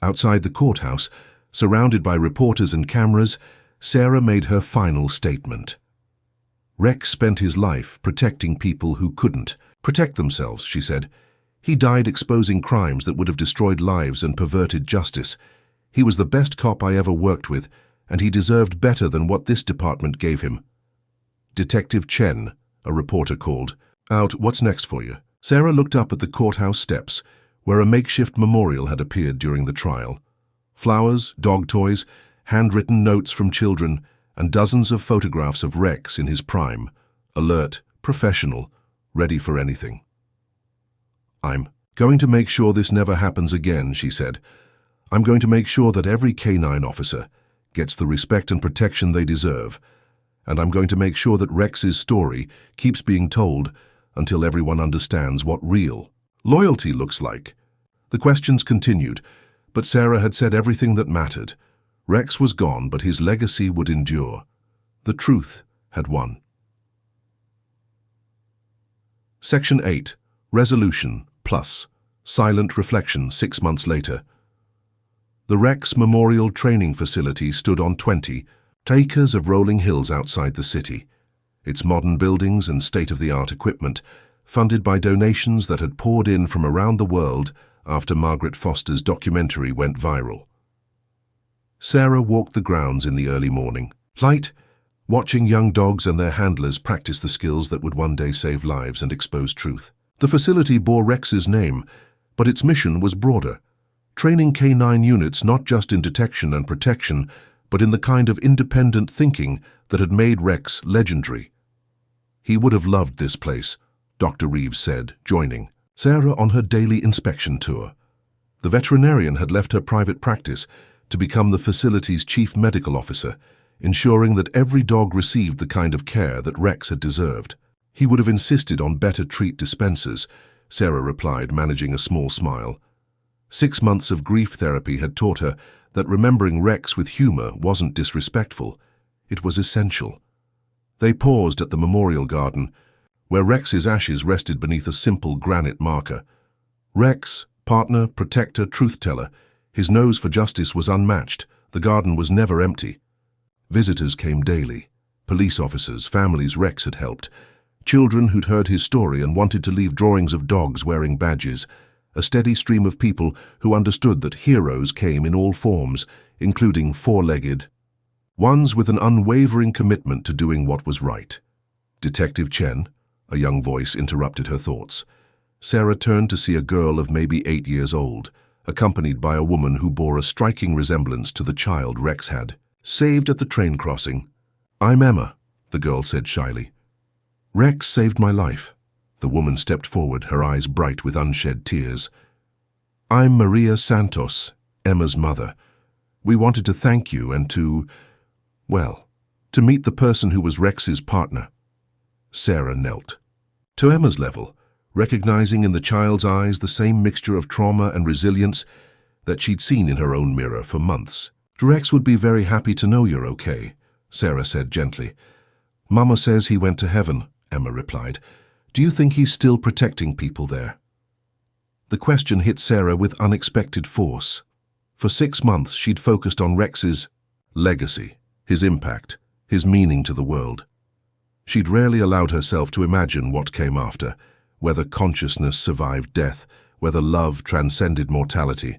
Outside the courthouse, surrounded by reporters and cameras, Sarah made her final statement. Rex spent his life protecting people who couldn't protect themselves, she said. He died exposing crimes that would have destroyed lives and perverted justice. He was the best cop I ever worked with, and he deserved better than what this department gave him. Detective Chen, a reporter called. Out, what's next for you? Sarah looked up at the courthouse steps, where a makeshift memorial had appeared during the trial. Flowers, dog toys, handwritten notes from children, and dozens of photographs of Rex in his prime, alert, professional, ready for anything. I'm going to make sure this never happens again, she said. I'm going to make sure that every K9 officer gets the respect and protection they deserve, and I'm going to make sure that Rex's story keeps being told until everyone understands what real loyalty looks like. The questions continued, but Sarah had said everything that mattered. Rex was gone, but his legacy would endure. The truth had won. Section 8. Resolution plus silent reflection 6 months later. The Rex Memorial Training Facility stood on 20 acres of rolling hills outside the city. Its modern buildings and state-of-the-art equipment, funded by donations that had poured in from around the world after Margaret Foster's documentary went viral. Sarah walked the grounds in the early morning, light, watching young dogs and their handlers practice the skills that would one day save lives and expose truth. The facility bore Rex's name, but its mission was broader, training K9 units not just in detection and protection, but in the kind of independent thinking that had made Rex legendary. He would have loved this place, Dr. Reeves said, joining Sarah on her daily inspection tour. The veterinarian had left her private practice to become the facility's chief medical officer, ensuring that every dog received the kind of care that Rex had deserved. He would have insisted on better treat dispensers, Sarah replied, managing a small smile. 6 months of grief therapy had taught her that remembering Rex with humor wasn't disrespectful, it was essential. They paused at the memorial garden, where Rex's ashes rested beneath a simple granite marker. Rex, partner, protector, truth-teller, his nose for justice was unmatched. The garden was never empty. Visitors came daily, police officers, families Rex had helped, children who'd heard his story and wanted to leave drawings of dogs wearing badges, a steady stream of people who understood that heroes came in all forms, including four-legged ones with an unwavering commitment to doing what was right. Detective Chen, a young voice interrupted her thoughts. Sarah turned to see a girl of maybe 8 years old, accompanied by a woman who bore a striking resemblance to the child Rex had saved at the train crossing. I'm Emma, the girl said shyly. Rex saved my life. The woman stepped forward, her eyes bright with unshed tears. I'm Maria Santos, Emma's mother. We wanted to thank you and to meet the person who was Rex's partner. Sarah knelt. To Emma's level, recognizing in the child's eyes the same mixture of trauma and resilience that she'd seen in her own mirror for months. Rex would be very happy to know you're okay, Sarah said gently. Mama says he went to heaven, Emma replied. Do you think he's still protecting people there? The question hit Sarah with unexpected force. For 6 months she'd focused on Rex's legacy, his impact, his meaning to the world. She'd rarely allowed herself to imagine what came after, whether consciousness survived death, whether love transcended mortality,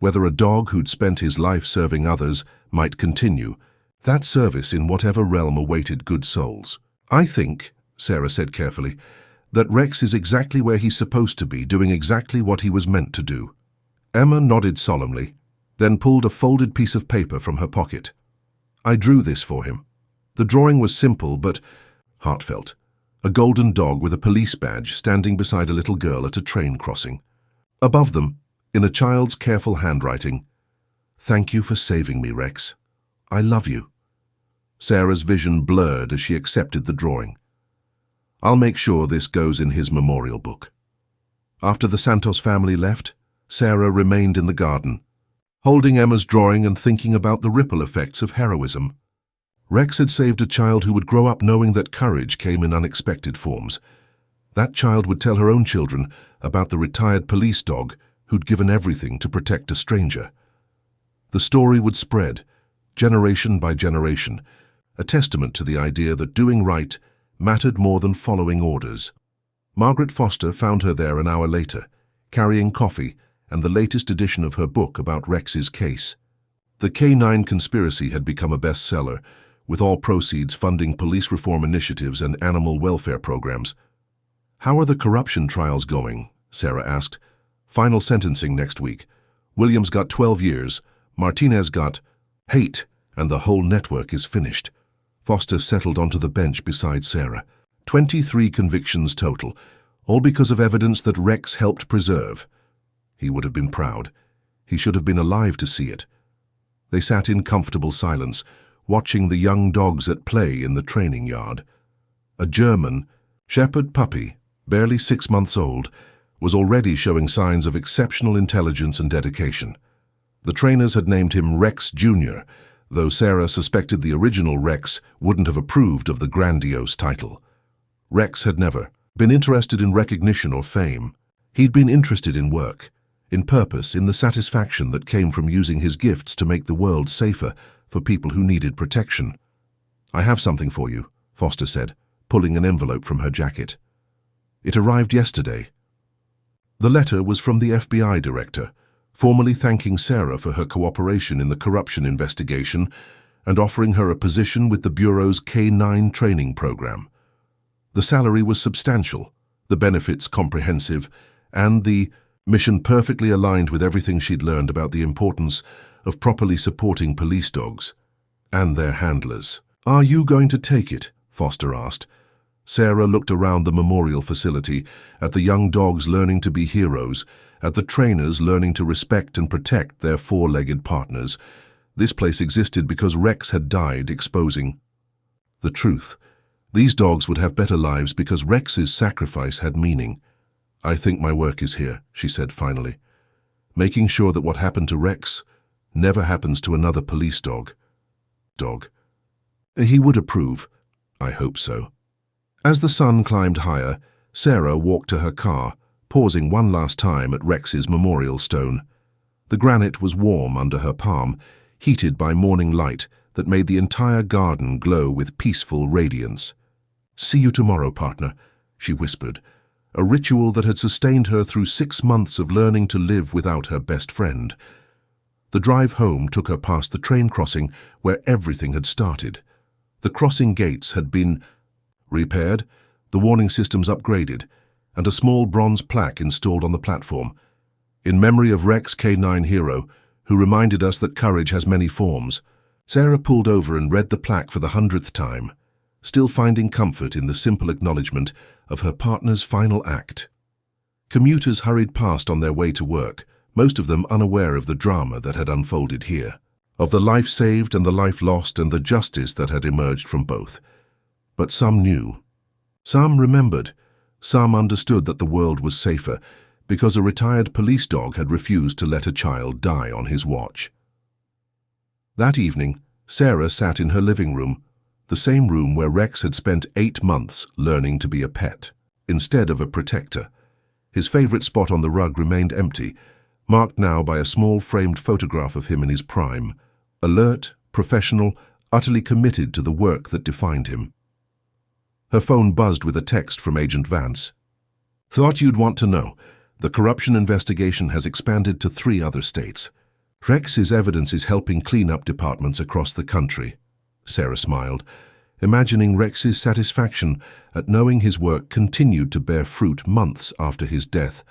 whether a dog who'd spent his life serving others might continue that service in whatever realm awaited good souls. I think, Sarah said carefully, that Rex is exactly where he's supposed to be, doing exactly what he was meant to do. Emma nodded solemnly, then pulled a folded piece of paper from her pocket. I drew this for him. The drawing was simple but heartfelt. A golden dog with a police badge standing beside a little girl at a train crossing. Above them, in a child's careful handwriting, Thank you for saving me, Rex. I love you. Sarah's vision blurred as she accepted the drawing. I'll make sure this goes in his memorial book. After the Santos family left, Sarah remained in the garden, holding Emma's drawing and thinking about the ripple effects of heroism. Rex had saved a child who would grow up knowing that courage came in unexpected forms. That child would tell her own children about the retired police dog who'd given everything to protect a stranger. The story would spread, generation by generation, a testament to the idea that doing right mattered more than following orders. Margaret Foster found her there an hour later, carrying coffee and the latest edition of her book about Rex's case. The K9 conspiracy had become a bestseller, with all proceeds funding police reform initiatives and animal welfare programs. "How are the corruption trials going?" Sarah asked. "Final sentencing next week. Williams got 12 years, Martinez got 8, and the whole network is finished." Foster settled onto the bench beside Sarah. 23 convictions total, all because of evidence that Rex helped preserve. He would have been proud. He should have been alive to see it. They sat in comfortable silence, watching the young dogs at play in the training yard. A German shepherd puppy, barely 6 months old, was already showing signs of exceptional intelligence and dedication. The trainers had named him Rex Jr., though Sarah suspected the original Rex wouldn't have approved of the grandiose title. Rex had never been interested in recognition or fame. He'd been interested in work, in purpose, in the satisfaction that came from using his gifts to make the world safer for people who needed protection. "I have something for you," Foster said, pulling an envelope from her jacket. It arrived yesterday. The letter was from the FBI director, formally thanking Sarah for her cooperation in the corruption investigation and offering her a position with the Bureau's K9 training program. The salary was substantial, the benefits comprehensive, and the mission perfectly aligned with everything she'd learned about the importance of properly supporting police dogs and their handlers. "Are you going to take it?" Foster asked. Sarah looked around the memorial facility, at the young dogs learning to be heroes, at the trainers learning to respect and protect their four-legged partners. This place existed because Rex had died exposing the truth. These dogs would have better lives because Rex's sacrifice had meaning. "I think my work is here," she said finally. "Making sure that what happened to Rex never happens to another police dog. He would approve. I hope so." As the sun climbed higher, Sarah walked to her car, pausing one last time at Rex's memorial stone. The granite was warm under her palm, heated by morning light that made the entire garden glow with peaceful radiance. "See you tomorrow, partner," she whispered, a ritual that had sustained her through 6 months of learning to live without her best friend. The drive home took her past the train crossing where everything had started. The crossing gates had been repaired, the warning systems upgraded, and a small bronze plaque installed on the platform. "In memory of Rex K9 hero, who reminded us that courage has many forms." Sarah pulled over and read the plaque for the 100th time, still finding comfort in the simple acknowledgement of her partner's final act. Commuters hurried past on their way to work, most of them unaware of the drama that had unfolded here, of the life saved and the life lost and the justice that had emerged from both. But some knew. Some remembered. Some understood that the world was safer because a retired police dog had refused to let a child die on his watch. That evening, Sarah sat in her living room, the same room where Rex had spent 8 months learning to be a pet, instead of a protector. His favorite spot on the rug remained empty, marked now by a small framed photograph of him in his prime, alert, professional, utterly committed to the work that defined him. Her phone buzzed with a text from Agent Vance. "Thought you'd want to know. The corruption investigation has expanded to 3 other states. Rex's evidence is helping clean up departments across the country." Sarah smiled, imagining Rex's satisfaction at knowing his work continued to bear fruit months after his death.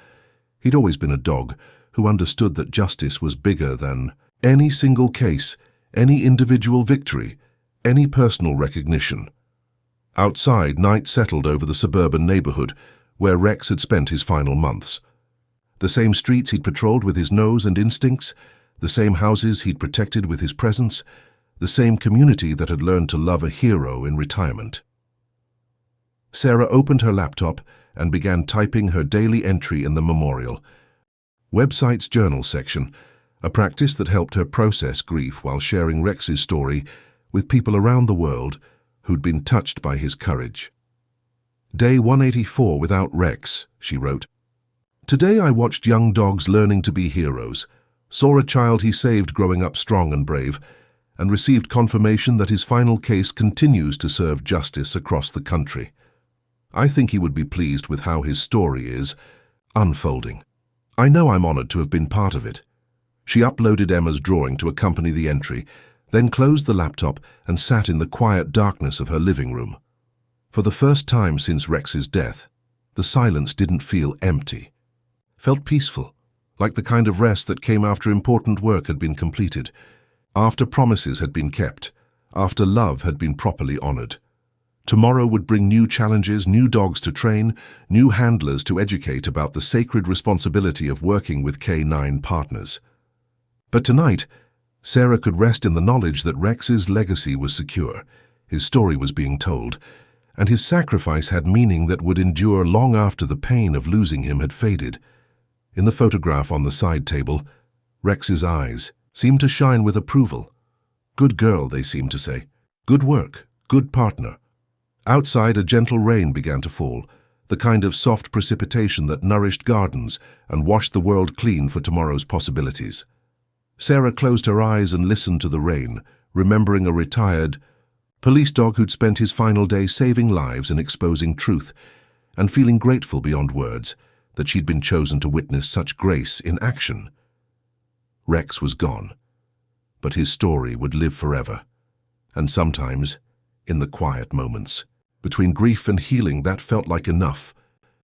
He'd always been a dog who understood that justice was bigger than any single case, any individual victory, any personal recognition. Outside, night settled over the suburban neighborhood where Rex had spent his final months. The same streets he'd patrolled with his nose and instincts, the same houses he'd protected with his presence, the same community that had learned to love a hero in retirement. Sarah opened her laptop and began typing her daily entry in the memorial. Website's journal section, a practice that helped her process grief while sharing Rex's story with people around the world who'd been touched by his courage. "Day 184 without Rex," she wrote. "Today I watched young dogs learning to be heroes, saw a child he saved growing up strong and brave, and received confirmation that his final case continues to serve justice across the country. I think he would be pleased with how his story is unfolding. I know I'm honored to have been part of it. She uploaded Emma's drawing to accompany the entry, then closed the laptop and sat in the quiet darkness of her living room. For the first time since Rex's death, the silence didn't feel empty. Felt peaceful, like the kind of rest that came after important work had been completed, after promises had been kept, after love had been properly honored. Tomorrow would bring new challenges, new dogs to train, new handlers to educate about the sacred responsibility of working with K9 partners. But tonight, Sarah could rest in the knowledge that Rex's legacy was secure, his story was being told, and his sacrifice had meaning that would endure long after the pain of losing him had faded. In the photograph on the side table, Rex's eyes seemed to shine with approval. Good girl, they seemed to say. Good work, good partner. Outside, a gentle rain began to fall, the kind of soft precipitation that nourished gardens and washed the world clean for tomorrow's possibilities. Sarah closed her eyes and listened to the rain, remembering a retired police dog who'd spent his final day saving lives and exposing truth, and feeling grateful beyond words that she'd been chosen to witness such grace in action. Rex was gone, but his story would live forever, and sometimes, in the quiet moments, between grief and healing, that felt like enough.